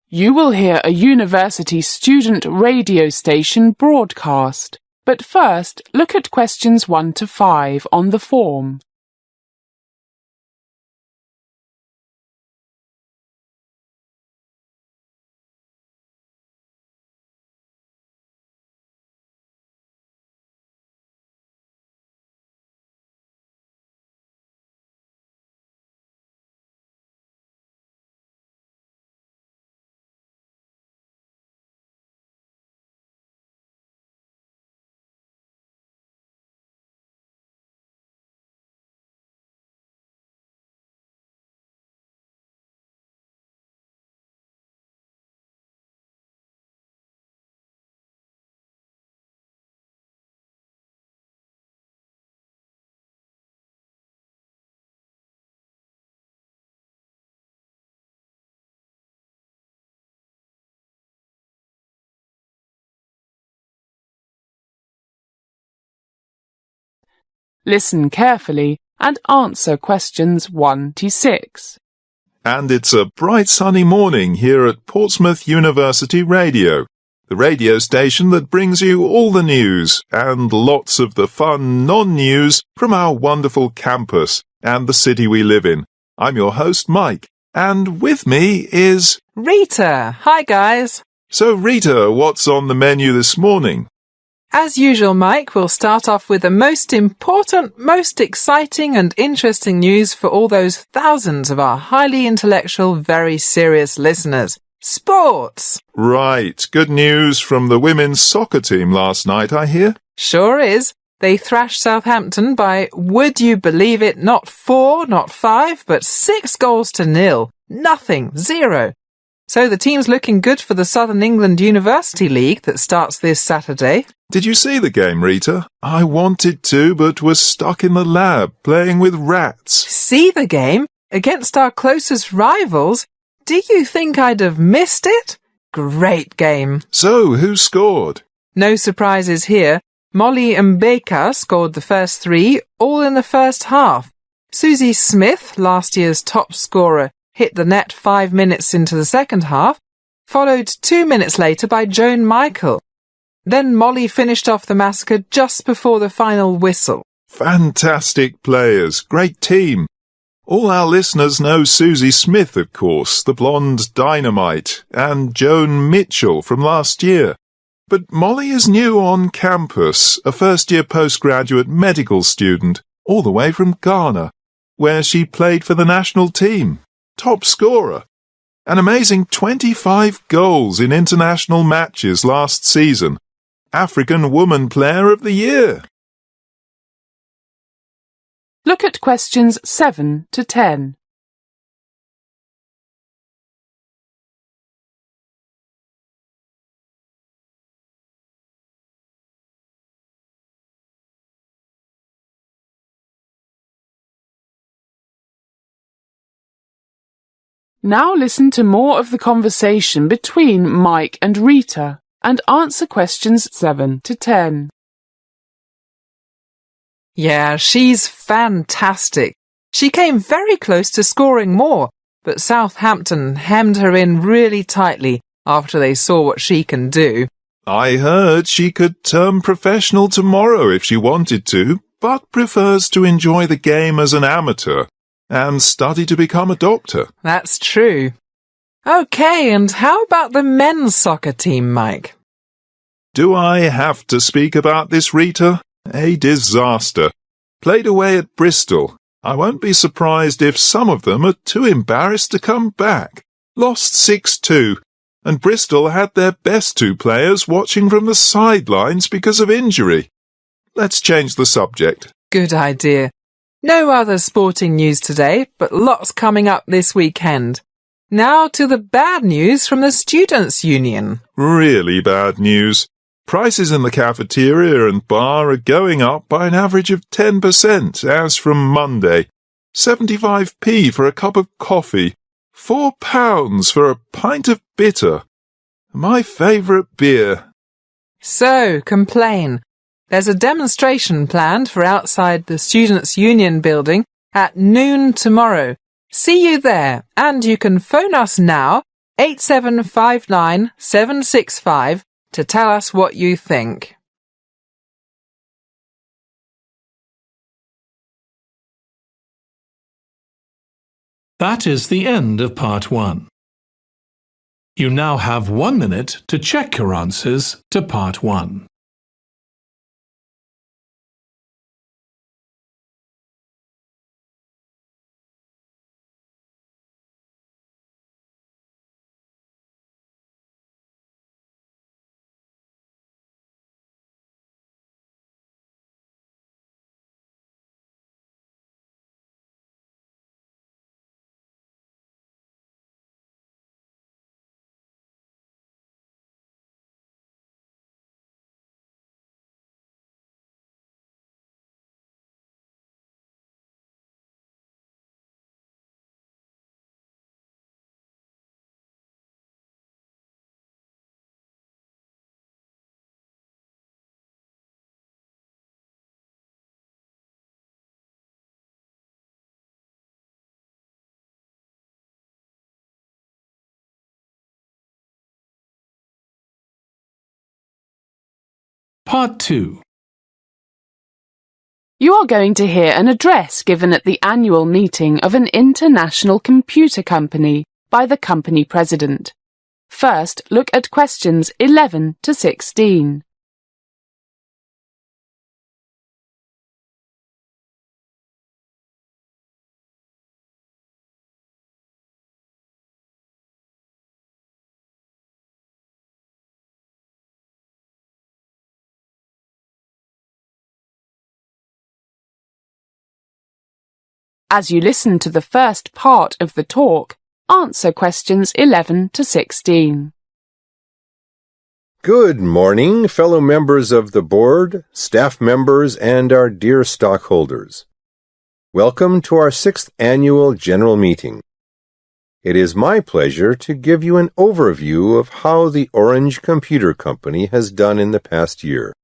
You will hear a university student radio station broadcast. But first, look at questions 1 to 5 on the form. Listen carefully and answer questions 1 to 6. And it's a bright sunny morning here at Portsmouth University Radio, the radio station that brings you all the news and lots of the fun non-news from our wonderful campus and the city we live in. I'm your host, Mike, and with me is Rita. Hi, guys. So, Rita, what's on the menu this morning? As usual, Mike, we'll start off with the most important, most exciting and interesting news for all those thousands of our highly intellectual, very serious listeners. Sports! Right. Good news from the women's soccer team last night, I hear. Sure is. They thrashed Southampton by, would you believe it, not 4, not 5, but 6 goals to 0. Nothing. 0. So the team's looking good for the Southern England University League that starts this Saturday. Did you see the game, Rita? I wanted to, but was stuck in the lab playing with rats. See the game? Against our closest rivals? Do you think I'd have missed it? Great game. So, who scored? No surprises here. Molly Mbeka scored the first 3, all in the first half. Susie Smith, last year's top scorer, hit the net 5 minutes into the second half, followed 2 minutes later by Joan Michael. Then Molly finished off the massacre just before the final whistle. Fantastic players, great team. All our listeners know Susie Smith, of course, the blonde dynamite, and Joan Mitchell from last year. But Molly is new on campus, a first-year postgraduate medical student, all the way from Ghana, where she played for the national team. Top scorer. An amazing 25 goals in international matches last season. African Woman Player of the Year. Look at questions 7 to 10. Now listen to more of the conversation between Mike and Rita and answer questions 7 to 10. Yeah, she's fantastic. She came very close to scoring more, but Southampton hemmed her in really tightly after they saw what she can do. I heard she could turn professional tomorrow if she wanted to, but prefers to enjoy the game as an amateur and study to become a doctor. That's true. Okay, and how about the men's soccer team, Mike? Do I have to speak about this, Rita? A disaster. Played away at Bristol. I won't be surprised if some of them are too embarrassed to come back. Lost 6-2, and Bristol had their best 2 players watching from the sidelines because of injury. Let's change the subject. Good idea. No other sporting news today, but lots coming up this weekend. Now to the bad news from the Students' Union. Really bad news. Prices in the cafeteria and bar are going up by an average of 10% as from Monday. 75p for a cup of coffee. £4 for a pint of bitter. My favourite beer. So, complain. There's a demonstration planned for outside the Students' Union building at noon tomorrow. See you there, and you can phone us now 8759 765 to tell us what you think. That is the end of part 1. You now have 1 minute to check your answers to part 1. Part 2. You are going to hear an address given at the annual meeting of an international computer company by the company president. First, look at questions 11 to 16. As you listen to the first part of the talk, answer questions 11 to 16. Good morning, fellow members of the board, staff members, and our dear stockholders. Welcome to our 6th annual general meeting. It is my pleasure to give you an overview of how the Orange Computer Company has done in the past year.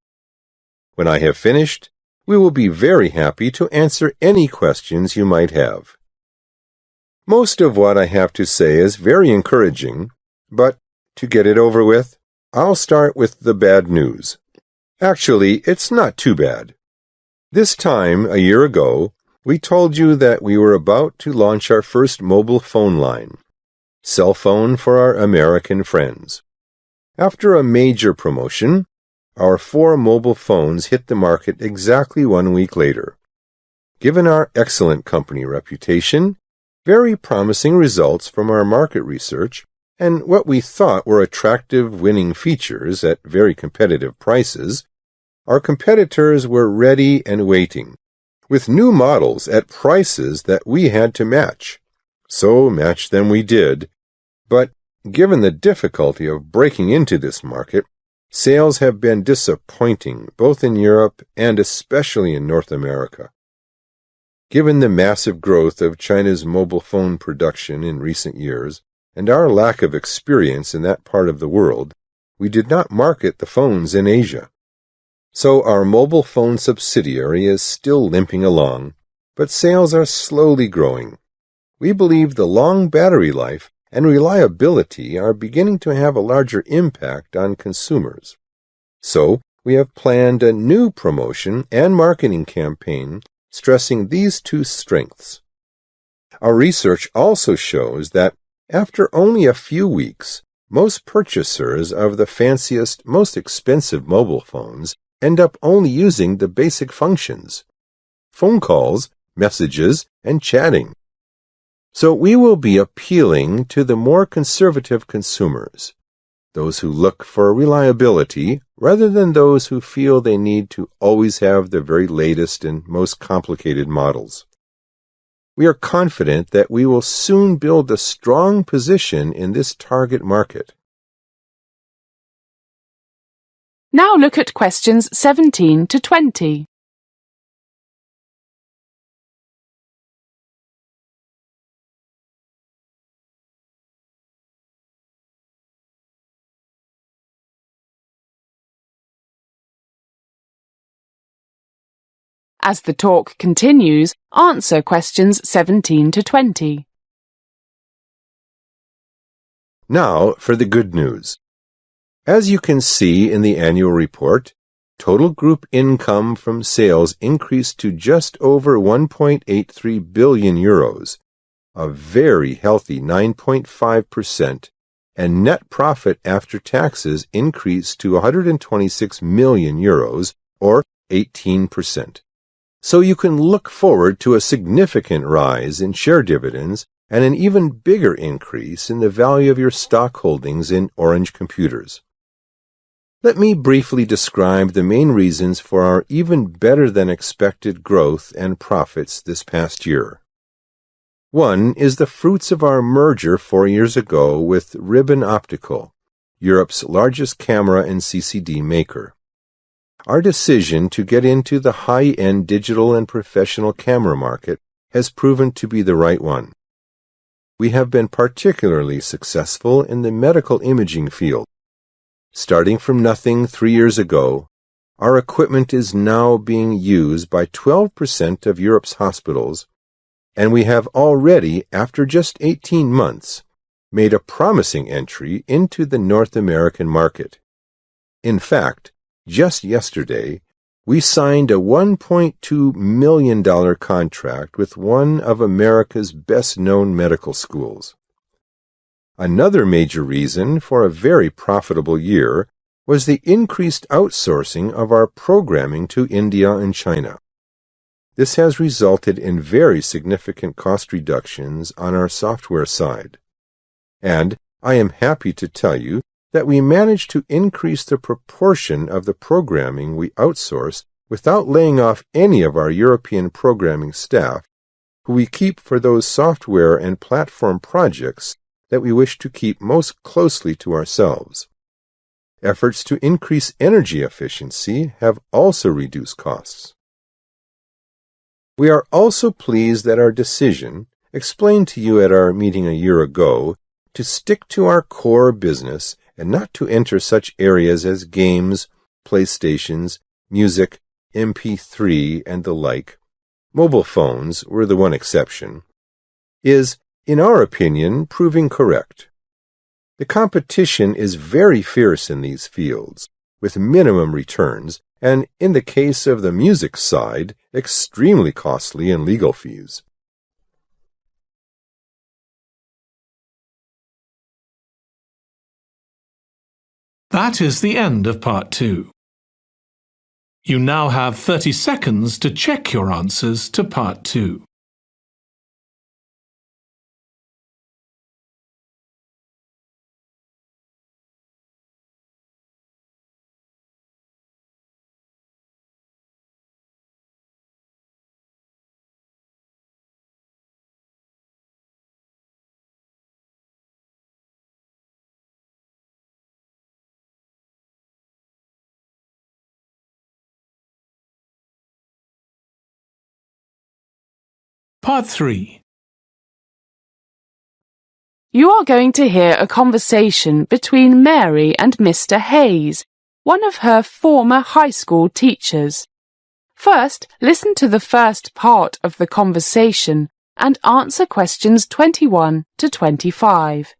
When I have finished, we will be very happy to answer any questions you might have. Most of what I have to say is very encouraging, but to get it over with, I'll start with the bad news. Actually, it's not too bad. This time, a year ago, we told you that we were about to launch our first mobile phone line, cell phone for our American friends. After a major promotion, our 4 mobile phones hit the market exactly 1 week later. Given our excellent company reputation, very promising results from our market research, and what we thought were attractive winning features at very competitive prices, our competitors were ready and waiting, with new models at prices that we had to match. So match them we did, but given the difficulty of breaking into this market, sales have been disappointing both in Europe and especially in North America. Given the massive growth of China's mobile phone production in recent years and our lack of experience in that part of the world, we did not market the phones in Asia. So our mobile phone subsidiary is still limping along, but sales are slowly growing. We believe the long battery life and reliability are beginning to have a larger impact on consumers. So, we have planned a new promotion and marketing campaign stressing these 2 strengths. Our research also shows that after only a few weeks, most purchasers of the fanciest, most expensive mobile phones end up only using the basic functions: phone calls, messages, and chatting. So we will be appealing to the more conservative consumers, those who look for reliability rather than those who feel they need to always have the very latest and most complicated models. We are confident that we will soon build a strong position in this target market. Now look at questions 17 to 20. As the talk continues, answer questions 17 to 20. Now for the good news. As you can see in the annual report, total group income from sales increased to just over 1.83 billion euros, a very healthy 9.5%, and net profit after taxes increased to 126 million euros, or 18%. So you can look forward to a significant rise in share dividends and an even bigger increase in the value of your stock holdings in Orange Computers. Let me briefly describe the main reasons for our even better than expected growth and profits this past year. One is the fruits of our merger 4 years ago with Ribbon Optical, Europe's largest camera and CCD maker. Our decision to get into the high-end digital and professional camera market has proven to be the right one. We have been particularly successful in the medical imaging field. Starting from nothing 3 years ago, our equipment is now being used by 12% of Europe's hospitals, and we have already, after just 18 months, made a promising entry into the North American market. In fact, just yesterday, we signed a $1.2 million contract with one of America's best-known medical schools. Another major reason for a very profitable year was the increased outsourcing of our programming to India and China. This has resulted in very significant cost reductions on our software side. And I am happy to tell you that we managed to increase the proportion of the programming we outsource without laying off any of our European programming staff, who we keep for those software and platform projects that we wish to keep most closely to ourselves. Efforts to increase energy efficiency have also reduced costs. We are also pleased that our decision, explained to you at our meeting a year ago, to stick to our core business and not to enter such areas as games, PlayStations, music, MP3, and the like, mobile phones were the one exception, is, in our opinion, proving correct. The competition is very fierce in these fields, with minimum returns, and in the case of the music side, extremely costly in legal fees. That is the end of part 2. You now have 30 seconds to check your answers to part 2. Part 3. You are going to hear a conversation between Mary and Mr. Hayes, one of her former high school teachers. First, listen to the first part of the conversation and answer questions 21 to 25.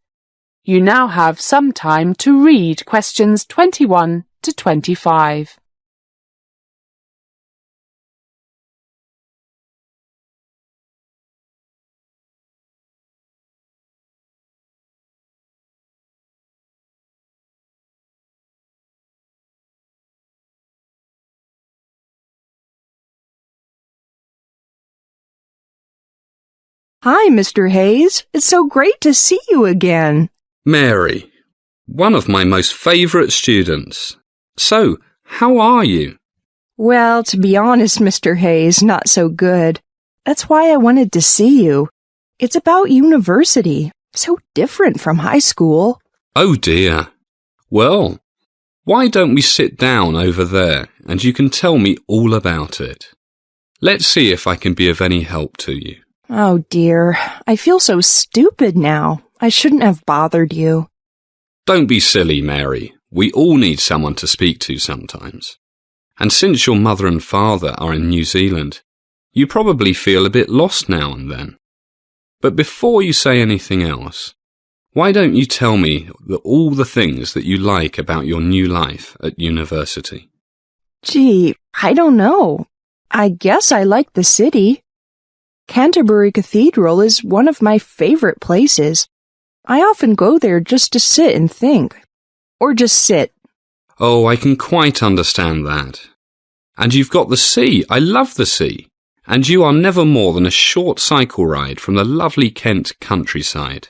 You now have some time to read questions 21 to 25. Hi, Mr. Hayes. It's so great to see you again. Mary, one of my most favourite students. So, how are you? Well, to be honest, Mr. Hayes, not so good. That's why I wanted to see you. It's about university. So different from high school. Oh dear. Well, why don't we sit down over there and you can tell me all about it? Let's see if I can be of any help to you. Oh dear, I feel so stupid now. I shouldn't have bothered you. Don't be silly, Mary. We all need someone to speak to sometimes. And since your mother and father are in New Zealand, you probably feel a bit lost now and then. But before you say anything else, Why don't you tell me all the things that you like about your new life at university? Gee, I don't know. I guess I like the city. Canterbury Cathedral is one of my favorite places. I often go there just to sit and think. Or just sit. Oh, I can quite understand that. And you've got the sea. I love the sea. And you are never more than a short cycle ride from the lovely Kent countryside.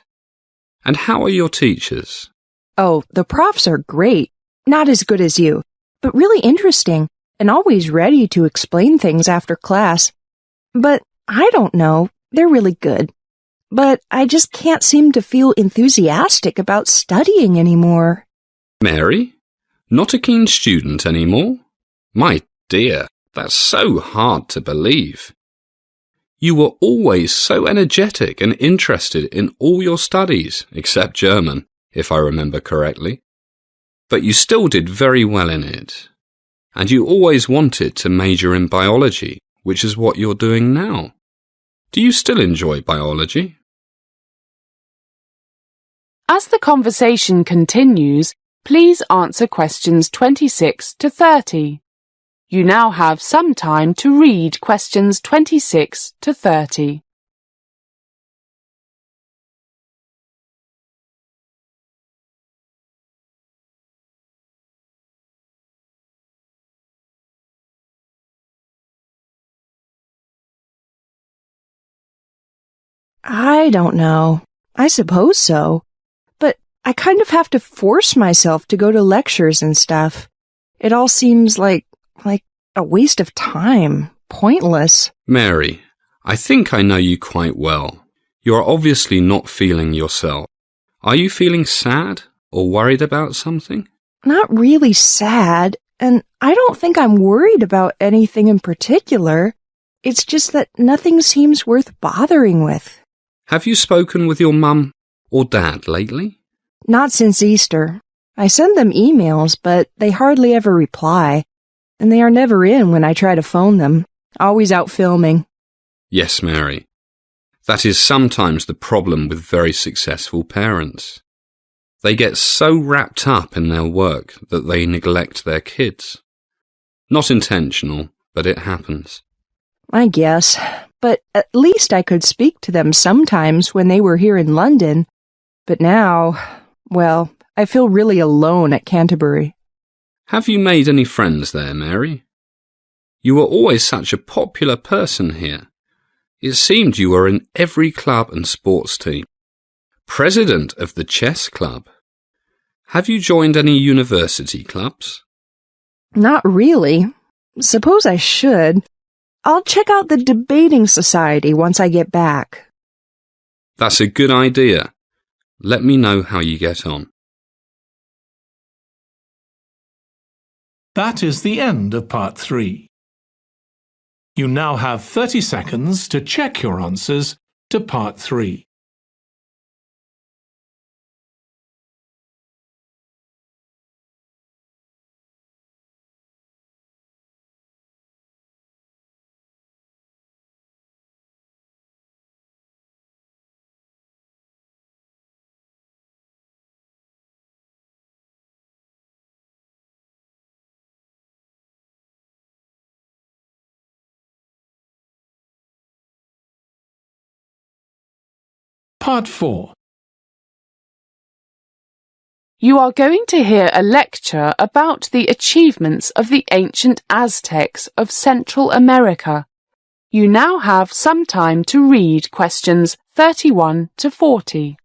And how are your teachers? Oh, the profs are great. Not as good as you, but really interesting and always ready to explain things after class. But I don't know. They're really good. But I just can't seem to feel enthusiastic about studying anymore. Mary? Not a keen student anymore? My dear, that's so hard to believe. You were always so energetic and interested in all your studies, except German, if I remember correctly. But you still did very well in it. And you always wanted to major in biology, which is what you're doing now. Do you still enjoy biology? As the conversation continues, please answer questions 26 to 30. You now have some time to read questions 26 to 30. I don't know. I suppose so. But I kind of have to force myself to go to lectures and stuff. It all seems like a waste of time. Pointless. Mary, I think I know you quite well. You are obviously not feeling yourself. Are you feeling sad or worried about something? Not really sad, and I don't think I'm worried about anything in particular. It's just that nothing seems worth bothering with. Have you spoken with your mum or dad lately? Not since Easter. I send them emails, but they hardly ever reply. And they are never in when I try to phone them. Always out filming. Yes, Mary. That is sometimes the problem with very successful parents. They get so wrapped up in their work that they neglect their kids. Not intentional, but it happens. I guess. But at least I could speak to them sometimes when they were here in London. But now, well, I feel really alone at Canterbury. Have you made any friends there, Mary? You were always such a popular person here. It seemed you were in every club and sports team. President of the chess club. Have you joined any university clubs? Not really. Suppose I should. I'll check out the debating society once I get back. That's a good idea. Let me know how you get on. That is the end of part 3. You now have 30 seconds to check your answers to part 3. Part 4. You are going to hear a lecture about the achievements of the ancient Aztecs of Central America. You now have some time to read questions 31 to 40.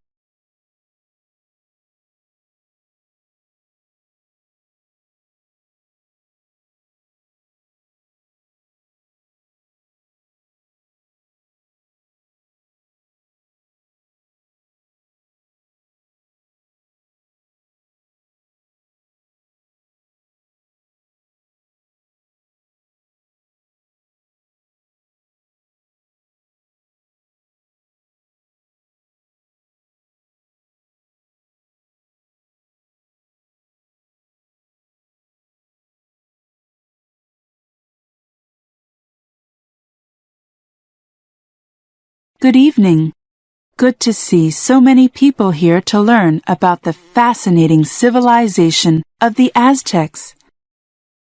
Good evening. Good to see so many people here to learn about the fascinating civilization of the Aztecs.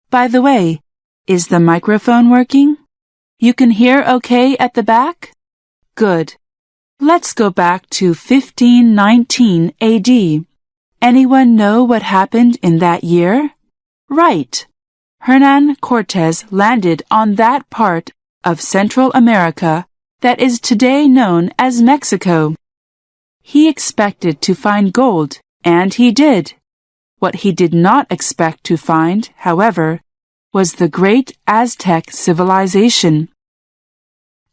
By the way, is the microphone working? You can hear okay at the back? Good. Let's go back to 1519 AD. Anyone know what happened in that year? Right. Hernán Cortés landed on that part of Central America that is today known as Mexico. He expected to find gold, and he did. What he did not expect to find, however, was the great Aztec civilization.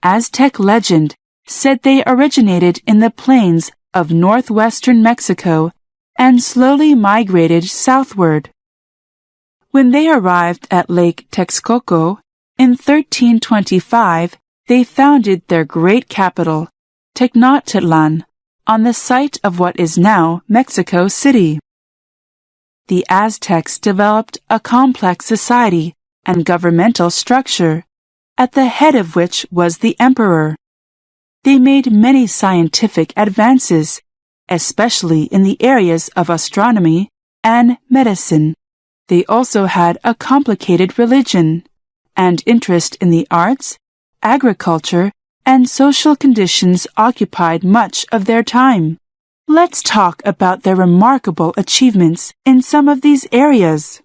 Aztec legend said they originated in the plains of northwestern Mexico and slowly migrated southward. When they arrived at Lake Texcoco in 1325, they founded their great capital, Tenochtitlan, on the site of what is now Mexico City. The Aztecs developed a complex society and governmental structure, at the head of which was the emperor. They made many scientific advances, especially in the areas of astronomy and medicine. They also had a complicated religion and interest in the arts, agriculture, and social conditions occupied much of their time. Let's talk about their remarkable achievements in some of these areas.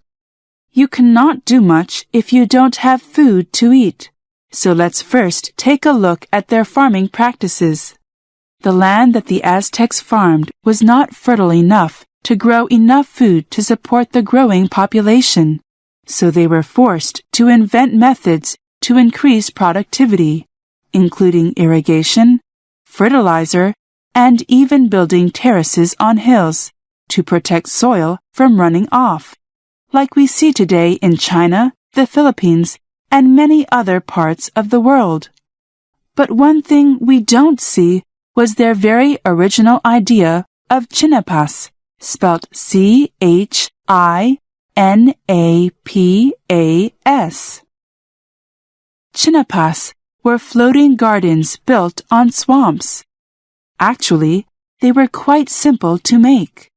You cannot do much if you don't have food to eat, so let's first take a look at their farming practices. The land that the Aztecs farmed was not fertile enough to grow enough food to support the growing population, so they were forced to invent methods to increase productivity, including irrigation, fertilizer, and even building terraces on hills to protect soil from running off, like we see today in China, the Philippines, and many other parts of the world. But one thing we don't see was their very original idea of chinapas, spelt Chinapas. Chinapas were floating gardens built on swamps. Actually, they were quite simple to make.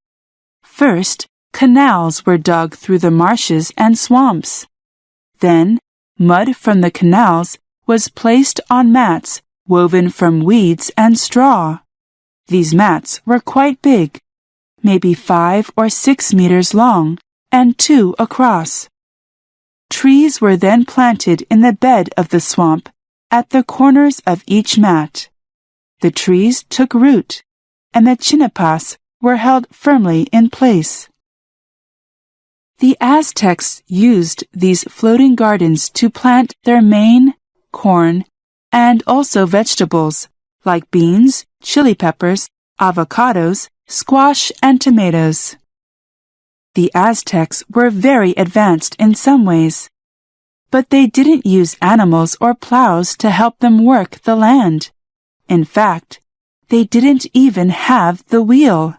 First, canals were dug through the marshes and swamps. Then, mud from the canals was placed on mats woven from weeds and straw. These mats were quite big, maybe 5 or 6 meters long and 2 across. Trees were then planted in the bed of the swamp at the corners of each mat. The trees took root, and the chinapas were held firmly in place. The Aztecs used these floating gardens to plant their maize, corn, and also vegetables like beans, chili peppers, avocados, squash, and tomatoes. The Aztecs were very advanced in some ways, but they didn't use animals or plows to help them work the land. In fact, they didn't even have the wheel.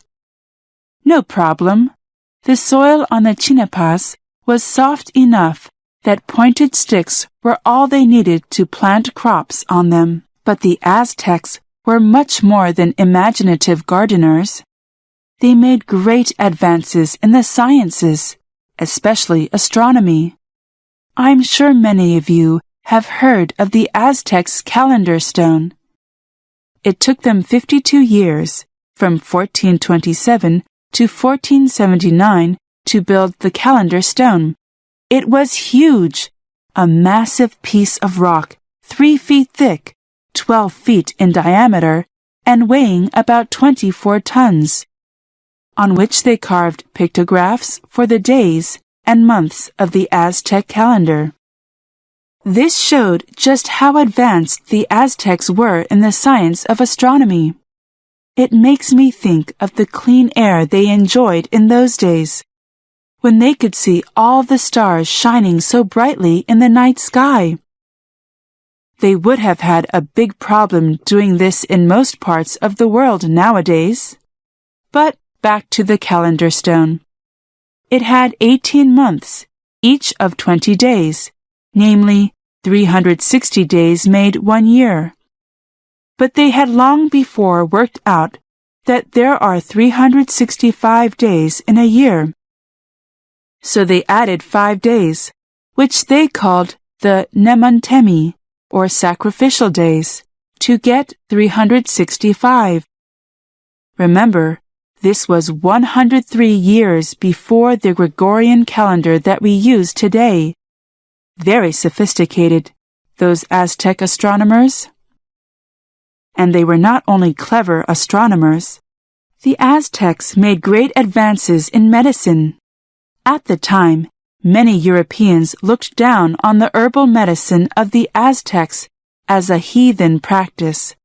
No problem. The soil on the chinapas was soft enough that pointed sticks were all they needed to plant crops on them. But the Aztecs were much more than imaginative gardeners. They made great advances in the sciences, especially astronomy. I'm sure many of you have heard of the Aztecs' calendar stone. It took them 52 years, from 1427 to 1479, to build the calendar stone. It was huge, a massive piece of rock 3 feet thick, 12 feet in diameter, and weighing about 24 tons, on which they carved pictographs for the days and months of the Aztec calendar. This showed just how advanced the Aztecs were in the science of astronomy. It makes me think of the clean air they enjoyed in those days, when they could see all the stars shining so brightly in the night sky. They would have had a big problem doing this in most parts of the world nowadays. But back to the calendar stone. It had 18 months, each of 20 days, namely 360 days made 1 year. but they had long before worked out that there are 365 days in a year. So they added 5 days, which they called the Nemontemi, or sacrificial days, to get 365. Remember, this was 103 years before the Gregorian calendar that we use today. Very sophisticated, those Aztec astronomers. And they were not only clever astronomers. The Aztecs made great advances in medicine. At the time, many Europeans looked down on the herbal medicine of the Aztecs as a heathen practice,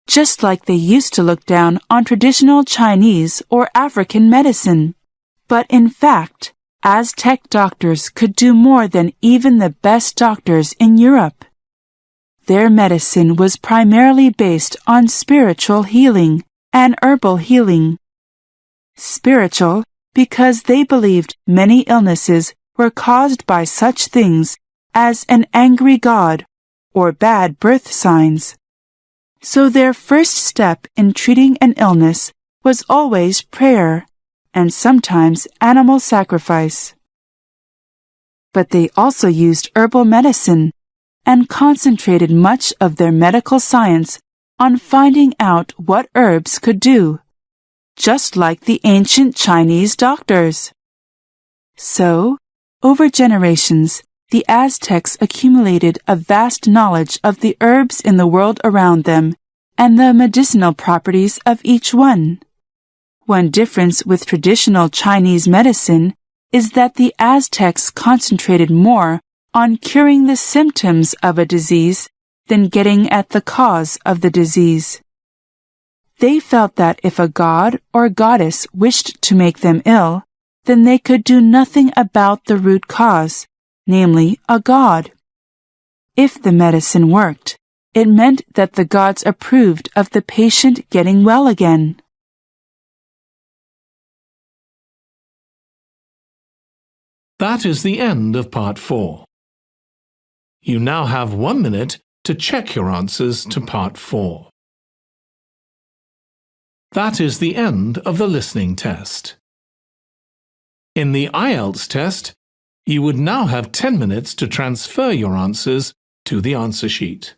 just like they used to look down on traditional Chinese or African medicine. But in fact, Aztec doctors could do more than even the best doctors in Europe. Their medicine was primarily based on spiritual healing and herbal healing. Spiritual because they believed many illnesses were caused by such things as an angry God or bad birth signs. So their first step in treating an illness was always prayer and sometimes animal sacrifice. But they also used herbal medicine and concentrated much of their medical science on finding out what herbs could do, just like the ancient Chinese doctors. So, over generations, the Aztecs accumulated a vast knowledge of the herbs in the world around them and the medicinal properties of each one. One difference with traditional Chinese medicine is that the Aztecs concentrated more on curing the symptoms of a disease than getting at the cause of the disease. They felt that if a god or goddess wished to make them ill, then they could do nothing about the root cause, namely a god. If the medicine worked, it meant that the gods approved of the patient getting well again. That is the end of part 4. You now have 1 minute to check your answers to part 4. That is the end of the listening test. In the IELTS test, you would now have 10 minutes to transfer your answers to the answer sheet.